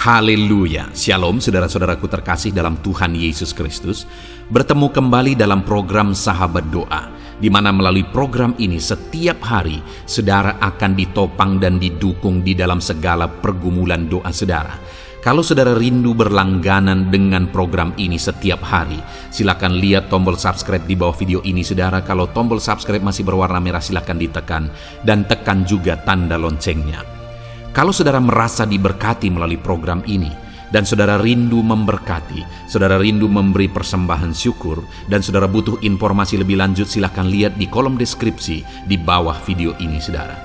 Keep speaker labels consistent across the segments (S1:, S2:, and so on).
S1: Haleluya, Shalom saudara-saudaraku terkasih dalam Tuhan Yesus Kristus. Bertemu kembali dalam program Sahabat Doa, di mana melalui program ini setiap hari saudara akan ditopang dan didukung di dalam segala pergumulan doa saudara. Kalau saudara rindu berlangganan dengan program ini setiap hari, silakan lihat tombol subscribe di bawah video ini saudara. Kalau tombol subscribe masih berwarna merah, silakan ditekan dan tekan juga tanda loncengnya. Kalau saudara merasa diberkati melalui program ini, dan saudara rindu memberkati, saudara rindu memberi persembahan syukur, dan saudara butuh informasi lebih lanjut, silakan lihat di kolom deskripsi di bawah video ini saudara.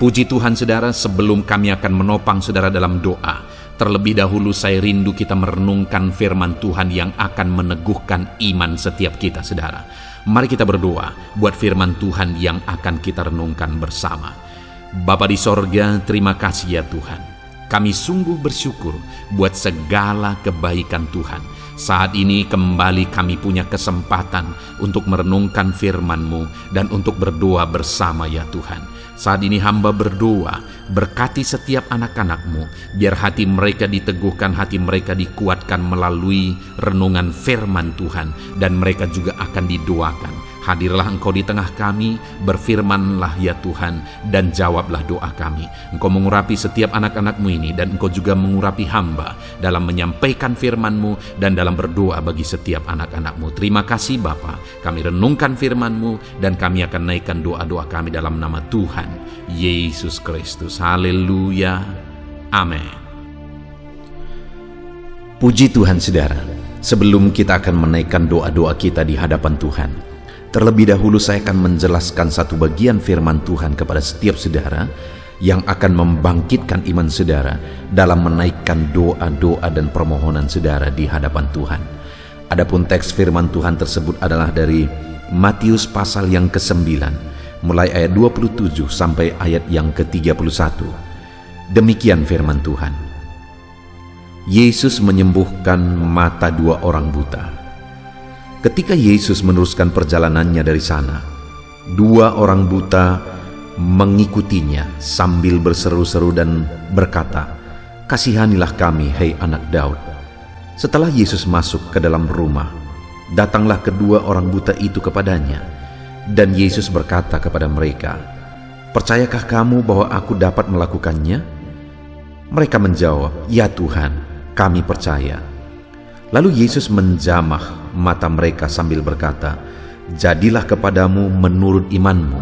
S1: Puji Tuhan saudara, sebelum kami akan menopang saudara dalam doa, terlebih dahulu saya rindu kita merenungkan firman Tuhan yang akan meneguhkan iman setiap kita saudara. Mari kita berdoa buat firman Tuhan yang akan kita renungkan bersama. Bapa di sorga, terima kasih ya Tuhan. Kami sungguh bersyukur buat segala kebaikan Tuhan. Saat ini kembali kami punya kesempatan untuk merenungkan firman-Mu dan untuk berdoa bersama ya Tuhan. Saat ini hamba berdoa, berkati setiap anak-anak-Mu, biar hati mereka diteguhkan, hati mereka dikuatkan melalui renungan firman Tuhan, dan mereka juga akan didoakan. Hadirlah Engkau di tengah kami, berfirmanlah ya Tuhan, dan jawablah doa kami. Engkau mengurapi setiap anak-anak-Mu ini, dan Engkau juga mengurapi hamba dalam menyampaikan firman-Mu dan dalam berdoa bagi setiap anak-anak-Mu. Terima kasih Bapa, kami renungkan firman-Mu, dan kami akan naikkan doa-doa kami dalam nama Tuhan Yesus Kristus. Haleluya, amin. Puji Tuhan saudara, sebelum kita akan menaikkan doa-doa kita di hadapan Tuhan, terlebih dahulu saya akan menjelaskan satu bagian firman Tuhan kepada setiap saudara yang akan membangkitkan iman saudara dalam menaikkan doa-doa dan permohonan saudara di hadapan Tuhan. Adapun teks firman Tuhan tersebut adalah dari Matius pasal yang ke-9, mulai ayat 27 sampai ayat yang ke-31. Demikian firman Tuhan. Yesus menyembuhkan mata dua orang buta. Ketika Yesus meneruskan perjalanannya dari sana, dua orang buta mengikutinya sambil berseru-seru dan berkata, "Kasihanilah kami, hai anak Daud." Setelah Yesus masuk ke dalam rumah, datanglah kedua orang buta itu kepadanya, dan Yesus berkata kepada mereka, "Percayakah kamu bahwa aku dapat melakukannya?" Mereka menjawab, "Ya Tuhan, kami percaya." Lalu Yesus menjamah mata mereka sambil berkata, "Jadilah kepadamu menurut imanmu."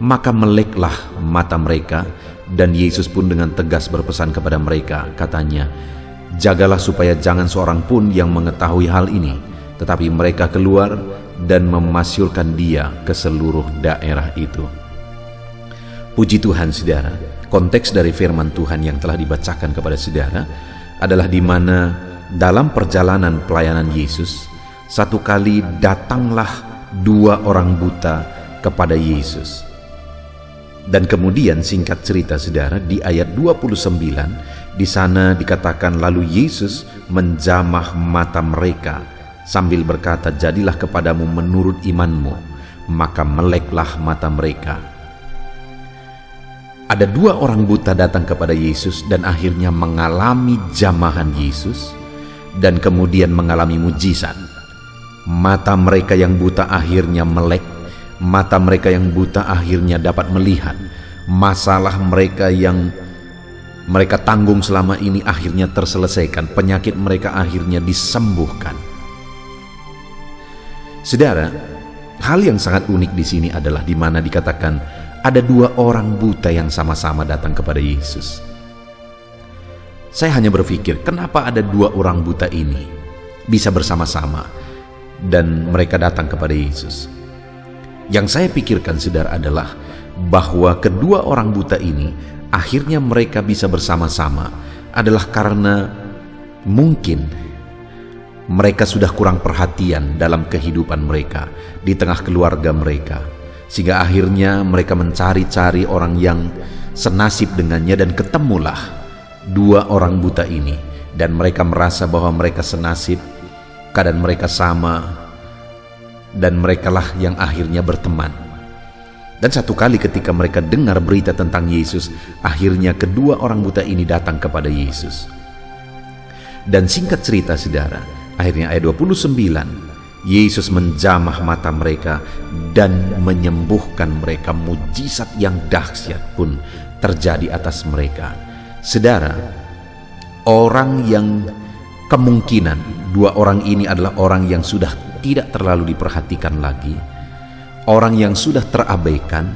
S1: Maka meleklah mata mereka, dan Yesus pun dengan tegas berpesan kepada mereka, katanya, "Jagalah supaya jangan seorang pun yang mengetahui hal ini." Tetapi mereka keluar dan memasyurkan dia ke seluruh daerah itu. Puji Tuhan saudara, konteks dari firman Tuhan yang telah dibacakan kepada saudara adalah di mana dalam perjalanan pelayanan Yesus, satu kali datanglah dua orang buta kepada Yesus. Dan kemudian singkat cerita saudara, di ayat 29 di sana dikatakan, lalu Yesus menjamah mata mereka sambil berkata, "Jadilah kepadamu menurut imanmu." Maka meleklah mata mereka. Ada dua orang buta datang kepada Yesus dan akhirnya mengalami jamahan Yesus, dan kemudian mengalami mujizat. Mata mereka yang buta akhirnya melek, mata mereka yang buta akhirnya dapat melihat. Masalah mereka yang mereka tanggung selama ini akhirnya terselesaikan, penyakit mereka akhirnya disembuhkan. Saudara, hal yang sangat unik di sini adalah di mana dikatakan ada dua orang buta yang sama-sama datang kepada Yesus. Saya hanya berpikir, kenapa ada dua orang buta ini bisa bersama-sama dan mereka datang kepada Yesus? Yang saya pikirkan saudara adalah bahwa kedua orang buta ini akhirnya mereka bisa bersama-sama adalah karena mungkin mereka sudah kurang perhatian dalam kehidupan mereka, di tengah keluarga mereka, sehingga akhirnya mereka mencari-cari orang yang senasib dengannya, dan ketemulah dua orang buta ini, dan mereka merasa bahwa mereka senasib, keadaan mereka sama, dan merekalah yang akhirnya berteman. Dan satu kali ketika mereka dengar berita tentang Yesus, akhirnya kedua orang buta ini datang kepada Yesus. Dan singkat cerita saudara, akhirnya ayat 29, Yesus menjamah mata mereka dan menyembuhkan mereka. Mujizat yang dahsyat pun terjadi atas mereka. Saudara, orang yang kemungkinan dua orang ini adalah orang yang sudah tidak terlalu diperhatikan lagi, orang yang sudah terabaikan,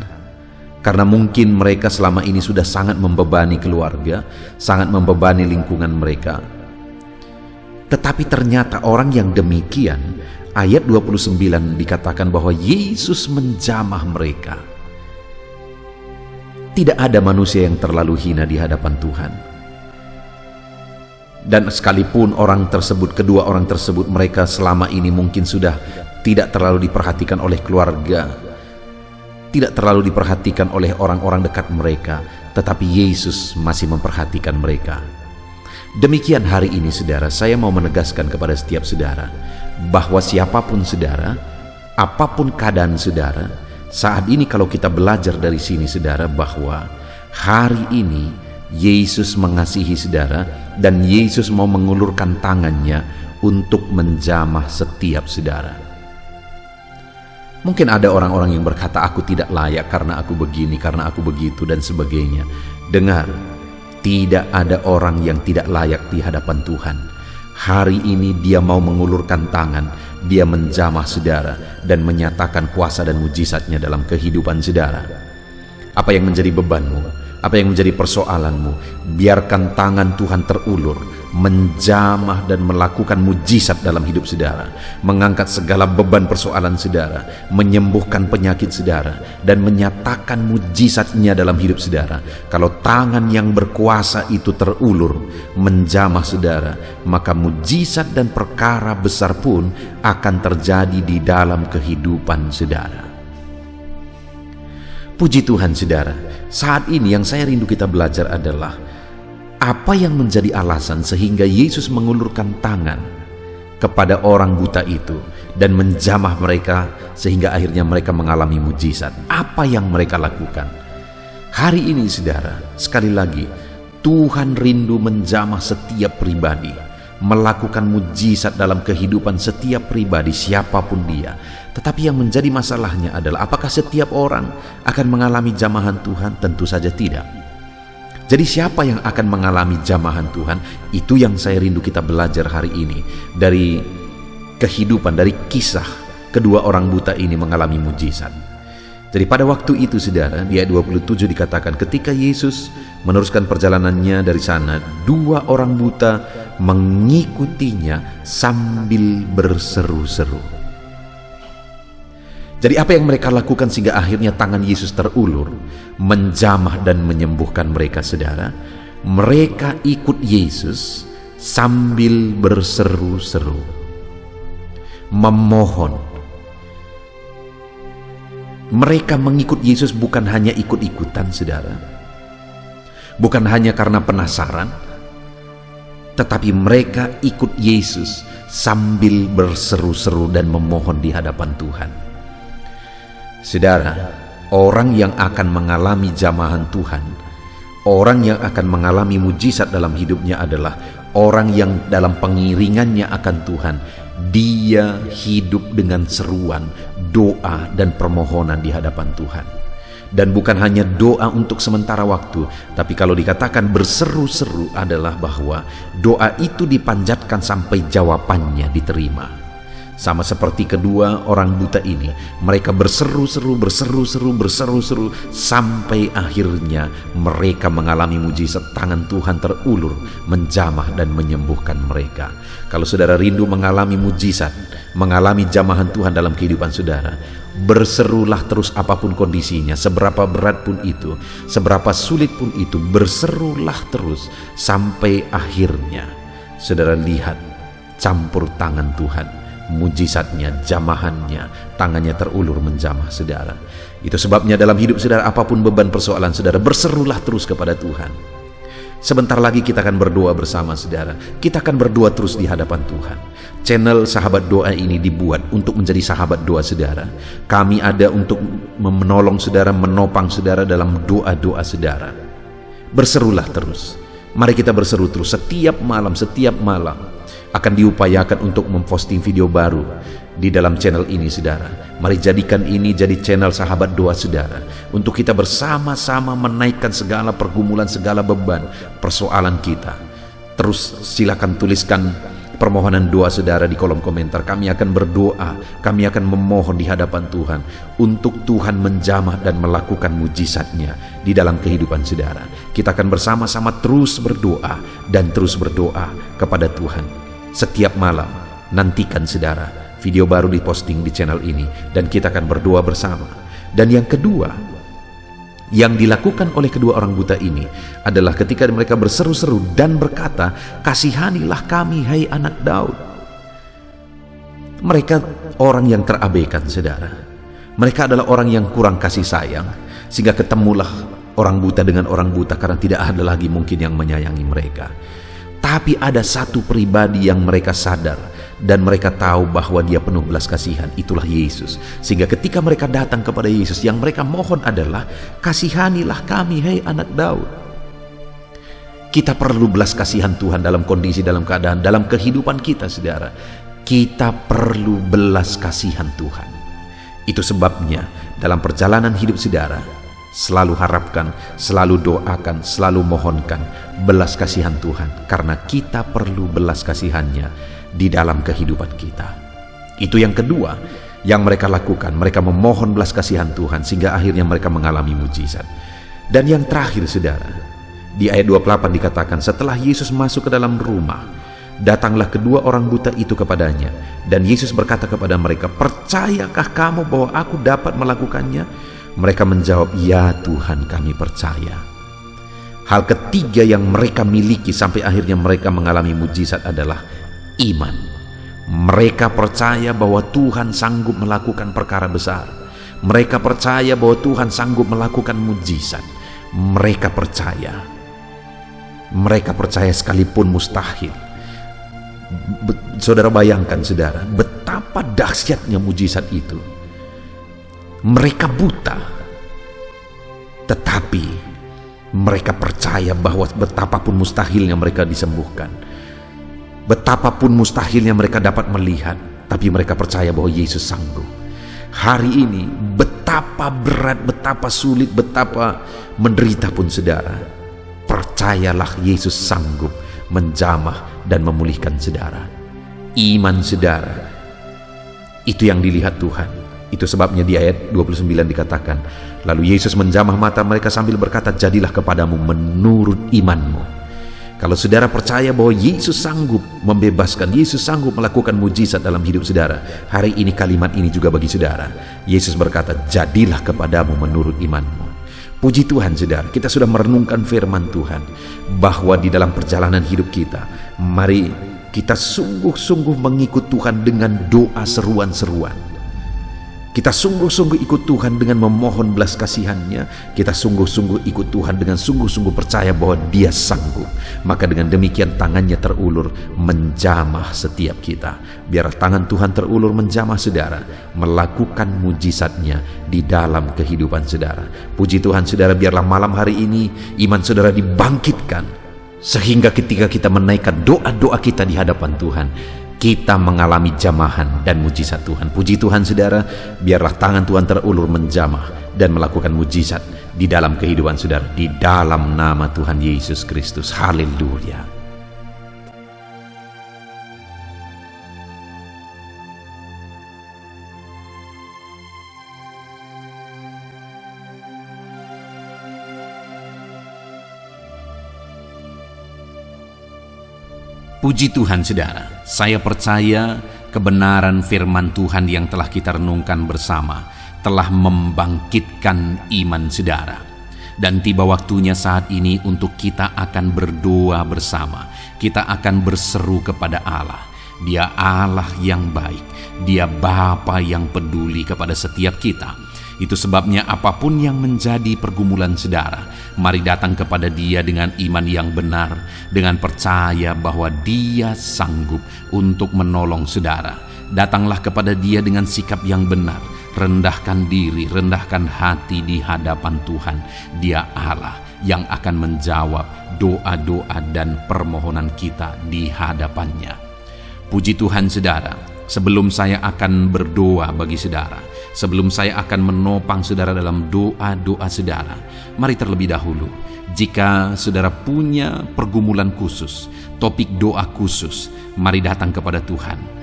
S1: karena mungkin mereka selama ini sudah sangat membebani keluarga, sangat membebani lingkungan mereka. Tetapi ternyata orang yang demikian, ayat 29 dikatakan bahwa Yesus menjamah mereka. Tidak ada manusia yang terlalu hina di hadapan Tuhan. Dan sekalipun kedua orang tersebut mereka selama ini mungkin sudah tidak terlalu diperhatikan oleh keluarga, tidak terlalu diperhatikan oleh orang-orang dekat mereka, tetapi Yesus masih memperhatikan mereka. Demikian hari ini saudara, saya mau menegaskan kepada setiap saudara bahwa siapapun saudara, apapun keadaan saudara, saat ini kalau kita belajar dari sini saudara, bahwa hari ini Yesus mengasihi saudara dan Yesus mau mengulurkan tangannya untuk menjamah setiap saudara. Mungkin ada orang-orang yang berkata, aku tidak layak karena aku begini, karena aku begitu dan sebagainya. Dengar, tidak ada orang yang tidak layak di hadapan Tuhan. Hari ini Dia mau mengulurkan tangan, Dia menjamah saudara dan menyatakan kuasa dan mujizatnya dalam kehidupan saudara. Apa yang menjadi bebanmu? Apa yang menjadi persoalanmu? Biarkan tangan Tuhan terulur, menjamah dan melakukan mujizat dalam hidup saudara, mengangkat segala beban persoalan saudara, menyembuhkan penyakit saudara, dan menyatakan mujizatnya dalam hidup saudara. Kalau tangan yang berkuasa itu terulur, menjamah saudara, maka mujizat dan perkara besar pun akan terjadi di dalam kehidupan saudara. Puji Tuhan saudara, saat ini yang saya rindu kita belajar adalah apa yang menjadi alasan sehingga Yesus mengulurkan tangan kepada orang buta itu dan menjamah mereka sehingga akhirnya mereka mengalami mujizat. Apa yang mereka lakukan? Hari ini saudara, sekali lagi, Tuhan rindu menjamah setiap pribadi, melakukan mujizat dalam kehidupan setiap pribadi siapapun dia. Tetapi yang menjadi masalahnya adalah apakah setiap orang akan mengalami jamahan Tuhan? Tentu saja tidak. Jadi siapa yang akan mengalami jamahan Tuhan? Itu yang saya rindu kita belajar hari ini dari kehidupan, dari kisah kedua orang buta ini mengalami mujizat. Jadi pada waktu itu saudara, di ayat 27 dikatakan ketika Yesus meneruskan perjalanannya dari sana, dua orang buta mengikutinya sambil berseru-seru. Jadi apa yang mereka lakukan sehingga akhirnya tangan Yesus terulur, menjamah dan menyembuhkan mereka saudara? Mereka ikut Yesus sambil berseru-seru, memohon. Mereka mengikut Yesus bukan hanya ikut-ikutan saudara, bukan hanya karena penasaran, tetapi mereka ikut Yesus sambil berseru-seru dan memohon di hadapan Tuhan. Saudara, orang yang akan mengalami jamahan Tuhan, orang yang akan mengalami mujizat dalam hidupnya adalah orang yang dalam pengiringannya akan Tuhan, dia hidup dengan seruan, doa dan permohonan di hadapan Tuhan. Dan bukan hanya doa untuk sementara waktu, tapi kalau dikatakan berseru-seru adalah bahwa doa itu dipanjatkan sampai jawabannya diterima. Sama seperti kedua orang buta ini, mereka berseru-seru sampai akhirnya mereka mengalami mujizat, tangan Tuhan terulur, menjamah dan menyembuhkan mereka. Kalau saudara rindu mengalami mujizat, mengalami jamahan Tuhan dalam kehidupan saudara, berserulah terus apapun kondisinya, seberapa berat pun itu, seberapa sulit pun itu, berserulah terus sampai akhirnya saudara lihat campur tangan Tuhan, mujizatnya, jamahannya, tangannya terulur menjamah saudara. Itu sebabnya dalam hidup saudara, apapun beban persoalan saudara, berserulah terus kepada Tuhan. Sebentar lagi kita akan berdoa bersama saudara. Kita akan berdoa terus di hadapan Tuhan. Channel Sahabat Doa ini dibuat untuk menjadi sahabat doa saudara. Kami ada untuk menolong saudara, menopang saudara dalam doa-doa saudara. Berserulah terus. Mari kita berseru terus setiap malam akan diupayakan untuk memposting video baru di dalam channel ini, saudara. Mari jadikan ini jadi channel Sahabat Doa, saudara, untuk kita bersama-sama menaikkan segala pergumulan, segala beban, persoalan kita. Terus silakan tuliskan permohonan doa saudara di kolom komentar. Kami akan berdoa, kami akan memohon di hadapan Tuhan untuk Tuhan menjamah dan melakukan mujizatnya di dalam kehidupan saudara. Kita akan bersama-sama terus berdoa dan terus berdoa kepada Tuhan. Setiap malam nantikan saudara video baru diposting di channel ini dan kita akan berdoa bersama. Dan yang kedua yang dilakukan oleh kedua orang buta ini adalah ketika mereka berseru-seru dan berkata, "Kasihanilah kami, hai anak Daud." Mereka orang yang terabaikan, saudara. Mereka adalah orang yang kurang kasih sayang, sehingga ketemulah orang buta dengan orang buta karena tidak ada lagi mungkin yang menyayangi mereka. Tapi ada satu pribadi yang mereka sadar dan mereka tahu bahwa dia penuh belas kasihan, itulah Yesus. Sehingga ketika mereka datang kepada Yesus, yang mereka mohon adalah, "Kasihanilah kami, hai anak Daud." Kita perlu belas kasihan Tuhan dalam kondisi, dalam keadaan, dalam kehidupan kita, saudara. Kita perlu belas kasihan Tuhan. Itu sebabnya dalam perjalanan hidup saudara, selalu harapkan, selalu doakan, selalu mohonkan belas kasihan Tuhan, karena kita perlu belas kasihannya di dalam kehidupan kita. Itu yang kedua yang mereka lakukan. Mereka memohon belas kasihan Tuhan sehingga akhirnya mereka mengalami mujizat. Dan yang terakhir, saudara, di ayat 28 dikatakan, setelah Yesus masuk ke dalam rumah, datanglah kedua orang buta itu kepadanya, dan Yesus berkata kepada mereka, "Percayakah kamu bahwa aku dapat melakukannya?" Mereka menjawab, "Ya Tuhan, kami percaya." Hal ketiga yang mereka miliki sampai akhirnya mereka mengalami mujizat adalah iman. Mereka percaya bahwa Tuhan sanggup melakukan perkara besar. Mereka percaya bahwa Tuhan sanggup melakukan mujizat. Mereka percaya sekalipun mustahil. Saudara bayangkan, saudara, betapa dahsyatnya mujizat itu. Mereka buta, tetapi mereka percaya bahwa betapapun mustahilnya mereka disembuhkan, betapapun mustahilnya mereka dapat melihat, tapi mereka percaya bahwa Yesus sanggup. Hari ini betapa berat, betapa sulit, betapa menderita pun, saudara, percayalah Yesus sanggup menjamah dan memulihkan saudara. Iman saudara, itu yang dilihat Tuhan. Itu sebabnya di ayat 29 dikatakan, lalu Yesus menjamah mata mereka sambil berkata, "Jadilah kepadamu menurut imanmu." Kalau saudara percaya bahwa Yesus sanggup membebaskan, Yesus sanggup melakukan mujizat dalam hidup saudara, hari ini kalimat ini juga bagi saudara. Yesus berkata, "Jadilah kepadamu menurut imanmu." Puji Tuhan, saudara, kita sudah merenungkan firman Tuhan bahwa di dalam perjalanan hidup kita, mari kita sungguh-sungguh mengikut Tuhan dengan doa seruan-seruan. Kita sungguh-sungguh ikut Tuhan dengan memohon belas kasihannya. Kita sungguh-sungguh ikut Tuhan dengan sungguh-sungguh percaya bahwa Dia sanggup. Maka dengan demikian tangannya terulur menjamah setiap kita. Biar tangan Tuhan terulur menjamah saudara, melakukan mujizatnya di dalam kehidupan saudara. Puji Tuhan, saudara, biarlah malam hari ini iman saudara dibangkitkan, sehingga ketika kita menaikkan doa-doa kita di hadapan Tuhan, kita mengalami jamahan dan mujizat Tuhan. Puji Tuhan, saudara, biarlah tangan Tuhan terulur menjamah dan melakukan mujizat di dalam kehidupan saudara, di dalam nama Tuhan Yesus Kristus. Haleluya. Puji Tuhan, saudara, saya percaya kebenaran firman Tuhan yang telah kita renungkan bersama telah membangkitkan iman saudara. Dan tiba waktunya saat ini untuk kita akan berdoa bersama. Kita akan berseru kepada Allah. Dia Allah yang baik. Dia Bapa yang peduli kepada setiap kita. Itu sebabnya apapun yang menjadi pergumulan saudara, mari datang kepada Dia dengan iman yang benar, dengan percaya bahwa Dia sanggup untuk menolong saudara. Datanglah kepada Dia dengan sikap yang benar, rendahkan diri, rendahkan hati di hadapan Tuhan. Dia Allah yang akan menjawab doa-doa dan permohonan kita di hadapannya. Puji Tuhan saudara, sebelum saya akan berdoa bagi saudara, sebelum saya akan menopang saudara dalam doa-doa saudara, mari terlebih dahulu, jika saudara punya pergumulan khusus, topik doa khusus, mari datang kepada Tuhan.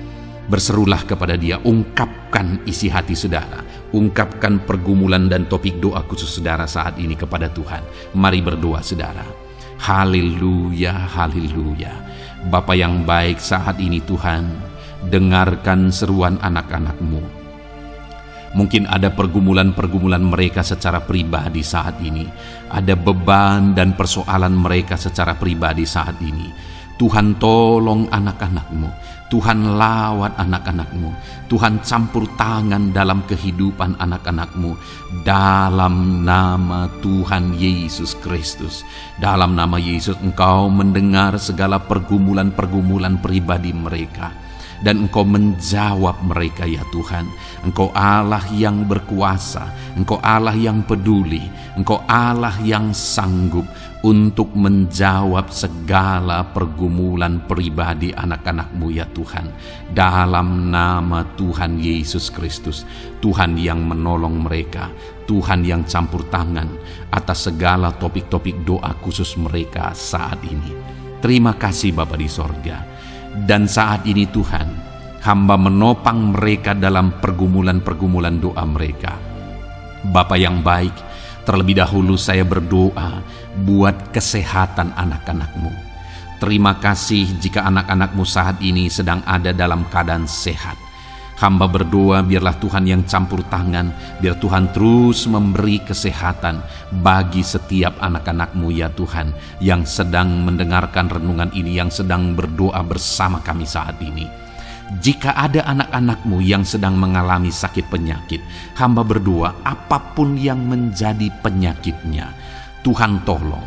S1: Berserulah kepada Dia, ungkapkan isi hati saudara, ungkapkan pergumulan dan topik doa khusus saudara saat ini kepada Tuhan. Mari berdoa saudara. Haleluya, haleluya. Bapa yang baik, saat ini Tuhan, dengarkan seruan anak-anak-Mu. Mungkin ada pergumulan-pergumulan mereka secara pribadi saat ini. Ada beban dan persoalan mereka secara pribadi saat ini. Tuhan tolong anak-anak-Mu, Tuhan lawat anak-anak-Mu, Tuhan campur tangan dalam kehidupan anak-anak-Mu, dalam nama Tuhan Yesus Kristus. Dalam nama Yesus Engkau mendengar segala pergumulan-pergumulan pribadi mereka, dan Engkau menjawab mereka ya Tuhan. Engkau Allah yang berkuasa, Engkau Allah yang peduli, Engkau Allah yang sanggup untuk menjawab segala pergumulan pribadi anak-anak-Mu ya Tuhan. Dalam nama Tuhan Yesus Kristus, Tuhan yang menolong mereka, Tuhan yang campur tangan atas segala topik-topik doa khusus mereka saat ini. Terima kasih Bapa di sorga. Dan saat ini Tuhan, hamba menopang mereka dalam pergumulan-pergumulan doa mereka. Bapa yang baik, terlebih dahulu saya berdoa buat kesehatan anak-anak-Mu. Terima kasih jika anak-anak-Mu saat ini sedang ada dalam keadaan sehat. Hamba berdoa biarlah Tuhan yang campur tangan, biar Tuhan terus memberi kesehatan bagi setiap anak-anak-Mu ya Tuhan, yang sedang mendengarkan renungan ini, yang sedang berdoa bersama kami saat ini. Jika ada anak-anak-Mu yang sedang mengalami sakit penyakit, hamba berdoa apapun yang menjadi penyakitnya, Tuhan tolong.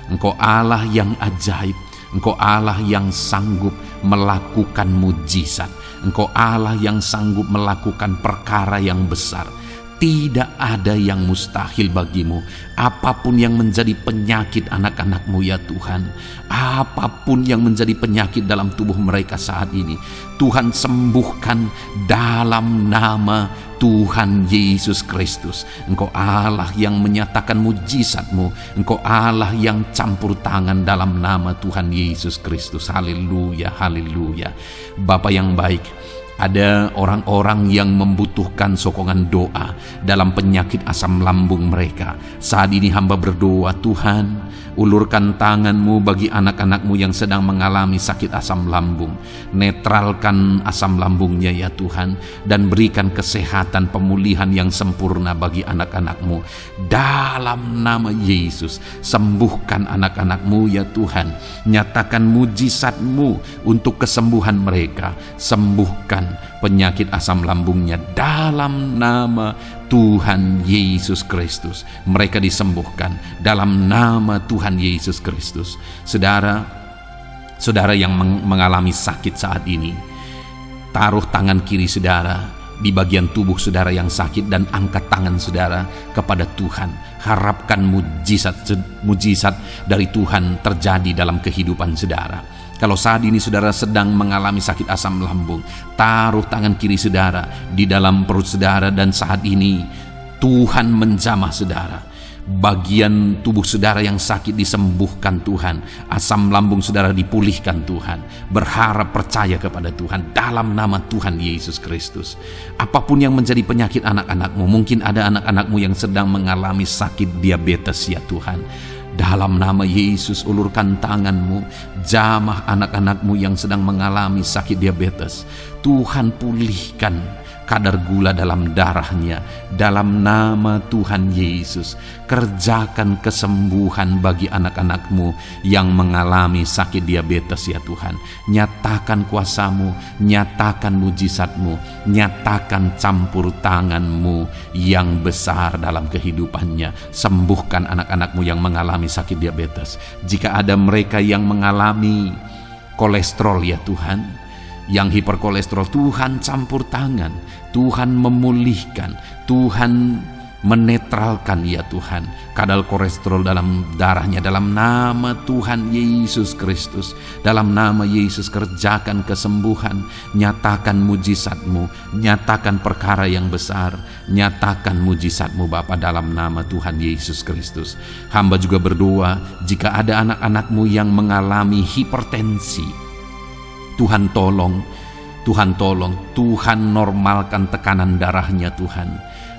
S1: Engkau Allah yang ajaib, Engkau Allah yang sanggup melakukan mujizat, Engkau Allah yang sanggup melakukan perkara yang besar. Tidak ada yang mustahil bagimu. Apapun yang menjadi penyakit anak-anak-Mu ya Tuhan, apapun yang menjadi penyakit dalam tubuh mereka saat ini, Tuhan sembuhkan dalam nama Tuhan Yesus Kristus. Engkau Allah yang menyatakan mujizat-Mu, Engkau Allah yang campur tangan dalam nama Tuhan Yesus Kristus. Haleluya, haleluya. Bapa yang baik, ada orang-orang yang membutuhkan sokongan doa dalam penyakit asam lambung mereka. Saat ini hamba berdoa, Tuhan, ulurkan tangan-Mu bagi anak-anak-Mu yang sedang mengalami sakit asam lambung. Netralkan asam lambungnya ya Tuhan, dan berikan kesehatan pemulihan yang sempurna bagi anak-anak-Mu. Dalam nama Yesus, sembuhkan anak-anak-Mu ya Tuhan. Nyatakan mujizat-Mu untuk kesembuhan mereka. Sembuhkan penyakit asam lambungnya dalam nama Tuhan Yesus Kristus. Mereka disembuhkan dalam nama Tuhan Yesus Kristus. Saudara yang mengalami sakit saat ini, taruh tangan kiri saudara di bagian tubuh saudara yang sakit dan angkat tangan saudara kepada Tuhan. Harapkan mujizat dari Tuhan terjadi dalam kehidupan saudara. Kalau saat ini saudara sedang mengalami sakit asam lambung, taruh tangan kiri saudara di dalam perut saudara, dan saat ini Tuhan menjamah saudara. Bagian tubuh saudara yang sakit disembuhkan Tuhan. Asam lambung saudara dipulihkan Tuhan. Berharap, percaya kepada Tuhan dalam nama Tuhan Yesus Kristus. Apapun yang menjadi penyakit anak-anak-Mu, mungkin ada anak-anak-Mu yang sedang mengalami sakit diabetes ya Tuhan. Dalam nama Yesus, ulurkan tangan-Mu, jamah anak-anak-Mu yang sedang mengalami sakit diabetes. Tuhan pulihkan kadar gula dalam darahnya. Dalam nama Tuhan Yesus, kerjakan kesembuhan bagi anak-anak-Mu yang mengalami sakit diabetes ya Tuhan. Nyatakan kuasa-Mu, nyatakan mujizat-Mu, nyatakan campur tangan-Mu yang besar dalam kehidupannya. Sembuhkan anak-anak-Mu yang mengalami sakit diabetes. Jika ada mereka yang mengalami kolesterol ya Tuhan, Yang hiperkolesterol, Tuhan campur tangan, Tuhan memulihkan, Tuhan menetralkan ya Tuhan kadar kolesterol dalam darahnya, dalam nama Tuhan Yesus Kristus. Dalam nama Yesus kerjakan kesembuhan, nyatakan mujizat-Mu, nyatakan perkara yang besar, nyatakan mujizat-Mu Bapa, dalam nama Tuhan Yesus Kristus. Hamba juga berdoa jika ada anak-anak-Mu yang mengalami hipertensi, Tuhan tolong, Tuhan normalkan tekanan darahnya Tuhan,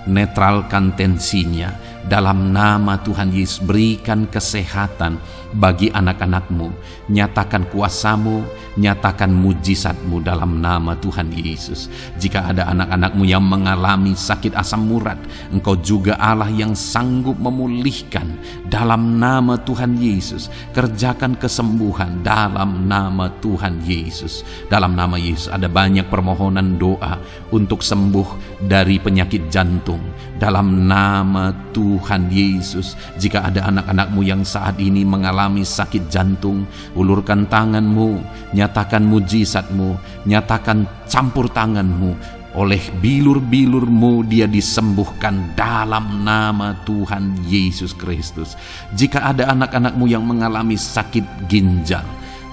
S1: netralkan tensinya, dalam nama Tuhan Yesus. Berikan kesehatan bagi anak-anak-Mu, nyatakan kuasa-Mu, nyatakan mujizat-Mu dalam nama Tuhan Yesus. Jika ada anak-anak-Mu yang mengalami sakit asam urat, Engkau juga Allah yang sanggup memulihkan, dalam nama Tuhan Yesus. Kerjakan kesembuhan dalam nama Tuhan Yesus. Dalam nama Yesus ada banyak permohonan doa untuk sembuh dari penyakit jantung, dalam nama Tuhan Yesus. Jika ada anak-anak-Mu yang saat ini mengalami sakit jantung, ulurkan tangan-Mu, nyatakan mujizat-Mu, nyatakan campur tangan-Mu. Oleh bilur-bilur-Mu dia disembuhkan dalam nama Tuhan Yesus Kristus. Jika ada anak-anak-Mu yang mengalami sakit ginjal,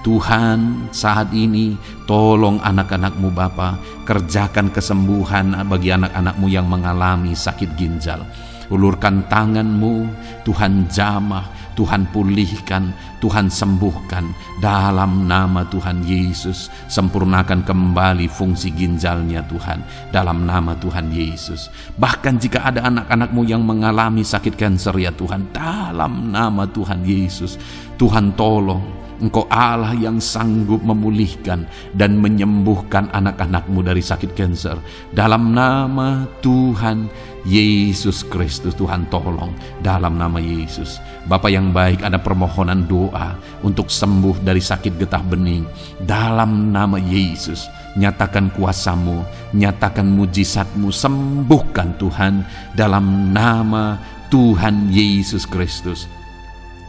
S1: Tuhan saat ini tolong anak-anak-Mu Bapa, kerjakan kesembuhan bagi anak-anak-Mu yang mengalami sakit ginjal. Ulurkan tangan-Mu, Tuhan jamah, Tuhan pulihkan, Tuhan sembuhkan dalam nama Tuhan Yesus. Sempurnakan kembali fungsi ginjalnya Tuhan, dalam nama Tuhan Yesus. Bahkan jika ada anak-anak-Mu yang mengalami sakit kanker ya Tuhan, dalam nama Tuhan Yesus, Tuhan tolong. Engkau Allah yang sanggup memulihkan dan menyembuhkan anak-anak-Mu dari sakit kanker. Dalam nama Tuhan Yesus Kristus, Tuhan tolong dalam nama Yesus. Bapa yang baik, ada permohonan doa untuk sembuh dari sakit getah bening. Dalam nama Yesus, nyatakan kuasa-Mu, nyatakan mujizat-Mu, sembuhkan Tuhan dalam nama Tuhan Yesus Kristus.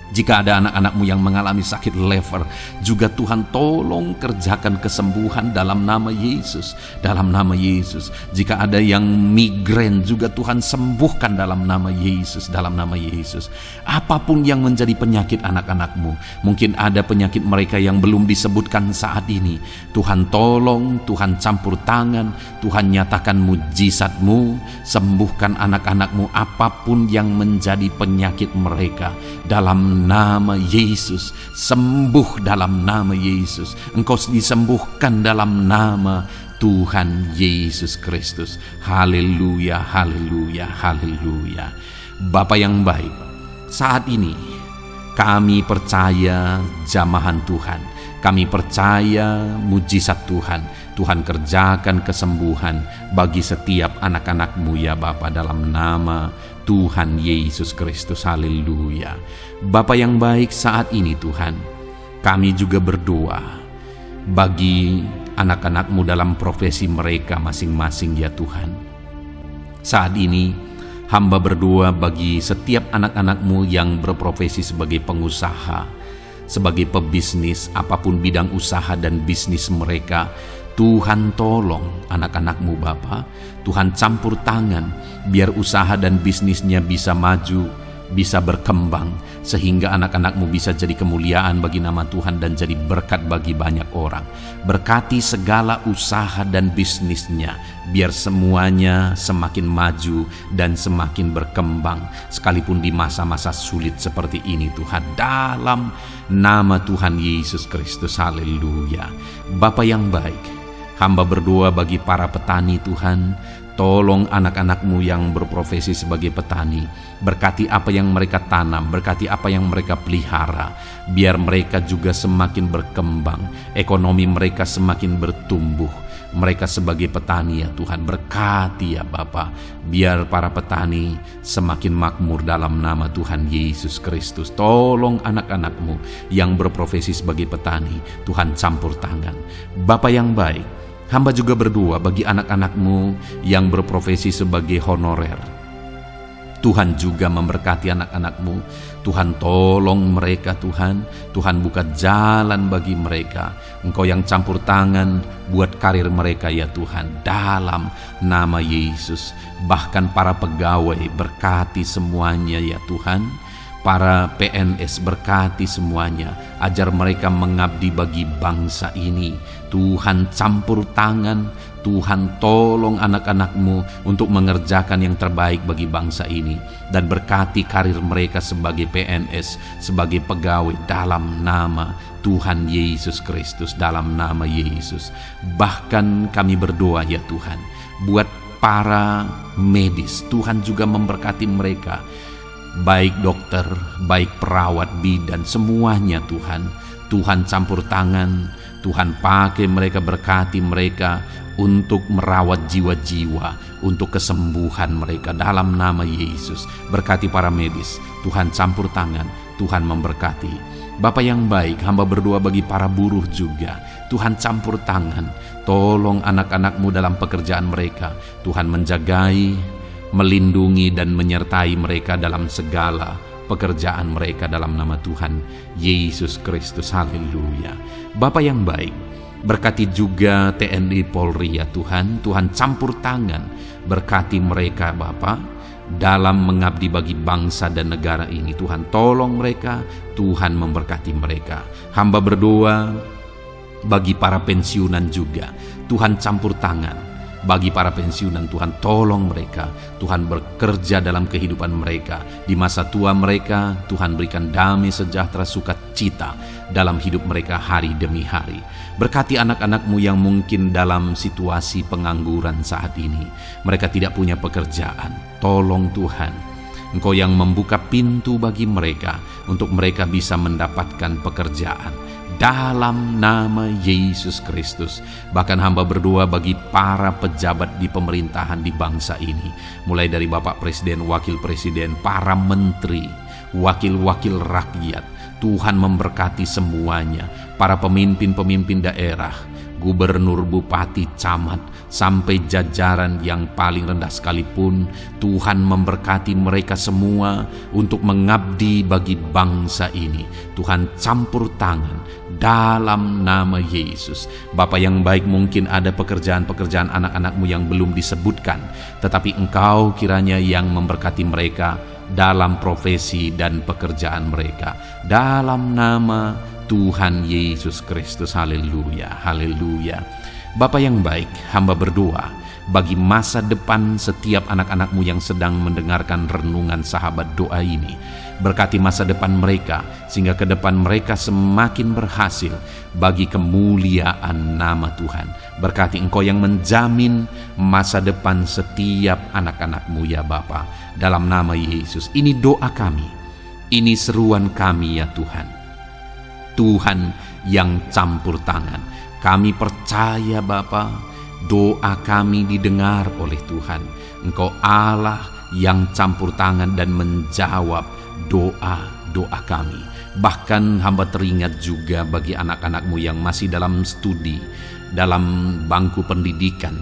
S1: Jika ada anak-anak-Mu yang mengalami sakit lever, juga Tuhan tolong kerjakan kesembuhan dalam nama Yesus. Dalam nama Yesus. Jika ada yang migrain, juga Tuhan sembuhkan dalam nama Yesus. Dalam nama Yesus. Apapun yang menjadi penyakit anak-anak-Mu, mungkin ada penyakit mereka yang belum disebutkan saat ini, Tuhan tolong, Tuhan campur tangan, Tuhan nyatakan mujizat-Mu, sembuhkan anak-anak-Mu apapun yang menjadi penyakit mereka. Dalam nama Yesus, sembuh dalam nama Yesus. Engkau disembuhkan dalam nama Tuhan Yesus Kristus. Haleluya, haleluya, haleluya. Bapa yang baik, saat ini kami percaya jamahan Tuhan, kami percaya mujizat Tuhan. Tuhan kerjakan kesembuhan bagi setiap anak-anak-Mu ya Bapa, dalam nama Tuhan Yesus Kristus. Haleluya. Bapa yang baik, saat ini Tuhan, kami juga berdoa bagi anak-anak-Mu dalam profesi mereka masing-masing ya Tuhan. Saat ini hamba berdoa bagi setiap anak-anak-Mu yang berprofesi sebagai pengusaha, sebagai pebisnis, apapun bidang usaha dan bisnis mereka. Tuhan tolong anak-anak-Mu Bapa, Tuhan campur tangan biar usaha dan bisnisnya bisa maju, bisa berkembang, sehingga anak-anak-Mu bisa jadi kemuliaan bagi nama Tuhan dan jadi berkat bagi banyak orang. Berkati segala usaha dan bisnisnya, biar semuanya semakin maju dan semakin berkembang, sekalipun di masa-masa sulit seperti ini Tuhan, dalam nama Tuhan Yesus Kristus. Haleluya. Bapa yang baik, hamba berdoa bagi para petani Tuhan. Tolong anak-anak-Mu yang berprofesi sebagai petani, berkati apa yang mereka tanam, berkati apa yang mereka pelihara, biar mereka juga semakin berkembang, ekonomi mereka semakin bertumbuh. Mereka sebagai petani ya Tuhan, berkati ya Bapa, biar para petani semakin makmur dalam nama Tuhan Yesus Kristus. Tolong anak-anak-Mu yang berprofesi sebagai petani, Tuhan campur tangan. Bapa yang baik, hamba juga berdoa bagi anak-anak-Mu yang berprofesi sebagai honorer. Tuhan juga memberkati anak-anak-Mu. Tuhan tolong mereka Tuhan. Tuhan buka jalan bagi mereka. Engkau yang campur tangan buat karir mereka ya Tuhan. Dalam nama Yesus. Bahkan para pegawai berkati semuanya ya Tuhan. Para PNS berkati semuanya. Ajar mereka mengabdi bagi bangsa ini. Tuhan campur tangan. Tuhan tolong anak-anak-Mu untuk mengerjakan yang terbaik bagi bangsa ini. Dan berkati karir mereka sebagai PNS, sebagai pegawai dalam nama Tuhan Yesus Kristus, dalam nama Yesus. Bahkan kami berdoa ya Tuhan, buat para medis, Tuhan juga memberkati mereka. Baik dokter, baik perawat, bidan, semuanya Tuhan. Tuhan campur tangan, Tuhan pakai mereka, berkati mereka untuk merawat jiwa-jiwa, untuk kesembuhan mereka dalam nama Yesus. Berkati para medis, Tuhan campur tangan, Tuhan memberkati. Bapa yang baik, hamba berdoa bagi para buruh juga. Tuhan campur tangan, tolong anak-anak-Mu dalam pekerjaan mereka. Tuhan menjagai, melindungi dan menyertai mereka dalam segala pekerjaan mereka dalam nama Tuhan Yesus Kristus. Haleluya. Bapa yang baik, berkati juga TNI Polri ya Tuhan. Tuhan campur tangan, berkati mereka Bapa dalam mengabdi bagi bangsa dan negara ini. Tuhan tolong mereka, Tuhan memberkati mereka. Hamba berdoa bagi para pensiunan juga. Tuhan campur tangan bagi para pensiunan. Tuhan tolong mereka. Tuhan bekerja dalam kehidupan mereka. Di masa tua mereka, Tuhan berikan damai sejahtera sukacita dalam hidup mereka hari demi hari. Berkati anak-anak-Mu yang mungkin dalam situasi pengangguran saat ini. Mereka tidak punya pekerjaan. Tolong Tuhan, Engkau yang membuka pintu bagi mereka untuk mereka bisa mendapatkan pekerjaan dalam nama Yesus Kristus. Bahkan hamba berdoa bagi para pejabat di pemerintahan di bangsa ini, mulai dari Bapak Presiden, Wakil Presiden, para menteri, wakil-wakil rakyat. Tuhan memberkati semuanya, para pemimpin-pemimpin daerah, gubernur, bupati, camat, sampai jajaran yang paling rendah sekalipun. Tuhan memberkati mereka semua untuk mengabdi bagi bangsa ini. Tuhan campur tangan dalam nama Yesus. Bapa yang baik, mungkin ada pekerjaan-pekerjaan anak-anak-Mu yang belum disebutkan, tetapi Engkau kiranya yang memberkati mereka dalam profesi dan pekerjaan mereka, dalam nama Tuhan Yesus Kristus. Haleluya, haleluya. Bapa yang baik, hamba berdoa bagi masa depan setiap anak-anak-Mu yang sedang mendengarkan renungan sahabat doa ini. Berkati masa depan mereka, sehingga ke depan mereka semakin berhasil bagi kemuliaan nama Tuhan. Berkati Engkau yang menjamin masa depan setiap anak-anak-Mu ya Bapa, dalam nama Yesus. Ini doa kami, ini seruan kami ya Tuhan. Tuhan yang campur tangan, kami percaya Bapa, doa kami didengar oleh Tuhan. Engkau Allah yang campur tangan dan menjawab doa-doa kami. Bahkan hamba teringat juga bagi anak-anak-Mu yang masih dalam studi, dalam bangku pendidikan.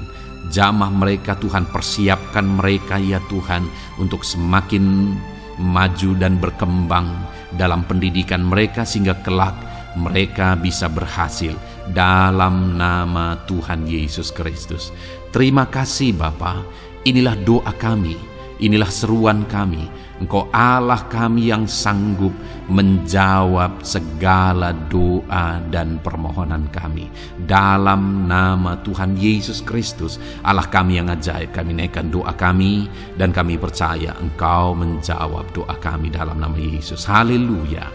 S1: Jamah mereka Tuhan, persiapkan mereka ya Tuhan untuk semakin maju dan berkembang dalam pendidikan mereka, sehingga kelak mereka bisa berhasil dalam nama Tuhan Yesus Kristus. Terima kasih Bapa, inilah doa kami, inilah seruan kami. Engkau Allah kami yang sanggup menjawab segala doa dan permohonan kami. Dalam nama Tuhan Yesus Kristus, Allah kami yang ajaib, kami naikkan doa kami dan kami percaya Engkau menjawab doa kami dalam nama Yesus. Haleluya,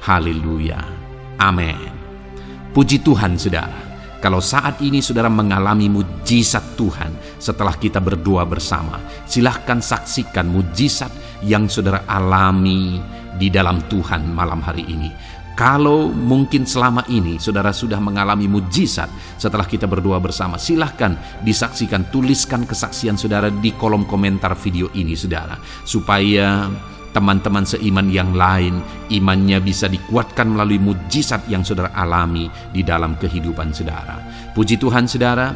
S1: haleluya, amin. Puji Tuhan saudara. Kalau saat ini saudara mengalami mujizat Tuhan setelah kita berdoa bersama, silahkan saksikan mujizat yang saudara alami di dalam Tuhan malam hari ini. Kalau mungkin selama ini saudara sudah mengalami mujizat setelah kita berdoa bersama, silahkan disaksikan, tuliskan kesaksian saudara di kolom komentar video ini saudara, supaya teman-teman seiman yang lain imannya bisa dikuatkan melalui mujizat yang saudara alami di dalam kehidupan saudara. Puji Tuhan saudara,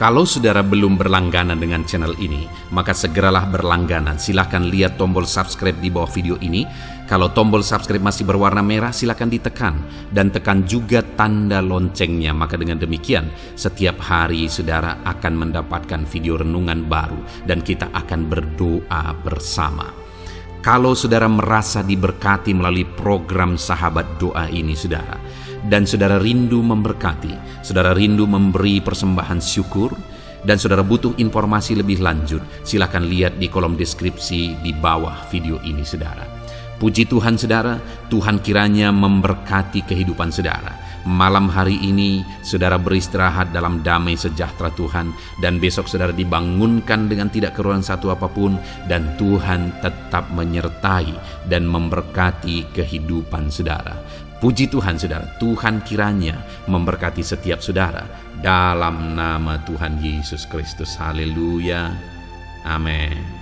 S1: Kalau saudara belum berlangganan dengan channel ini, maka segeralah berlangganan. Silahkan lihat tombol subscribe di bawah video ini. Kalau tombol subscribe masih berwarna merah, silahkan ditekan. Dan tekan juga tanda loncengnya. Maka dengan demikian, setiap hari saudara akan mendapatkan video renungan baru. Dan kita akan berdoa bersama. Kalau saudara merasa diberkati melalui program Sahabat Doa ini, saudara, dan saudara rindu memberkati, saudara rindu memberi persembahan syukur, dan saudara butuh informasi lebih lanjut, silakan lihat di kolom deskripsi di bawah video ini, saudara. Puji Tuhan, saudara, Tuhan kiranya memberkati kehidupan saudara. Malam hari ini saudara beristirahat dalam damai sejahtera Tuhan, dan besok saudara dibangunkan dengan tidak kekurangan satu apapun, dan Tuhan tetap menyertai dan memberkati kehidupan saudara. Puji Tuhan, saudara, Tuhan kiranya memberkati setiap saudara dalam nama Tuhan Yesus Kristus. Haleluya. Amin.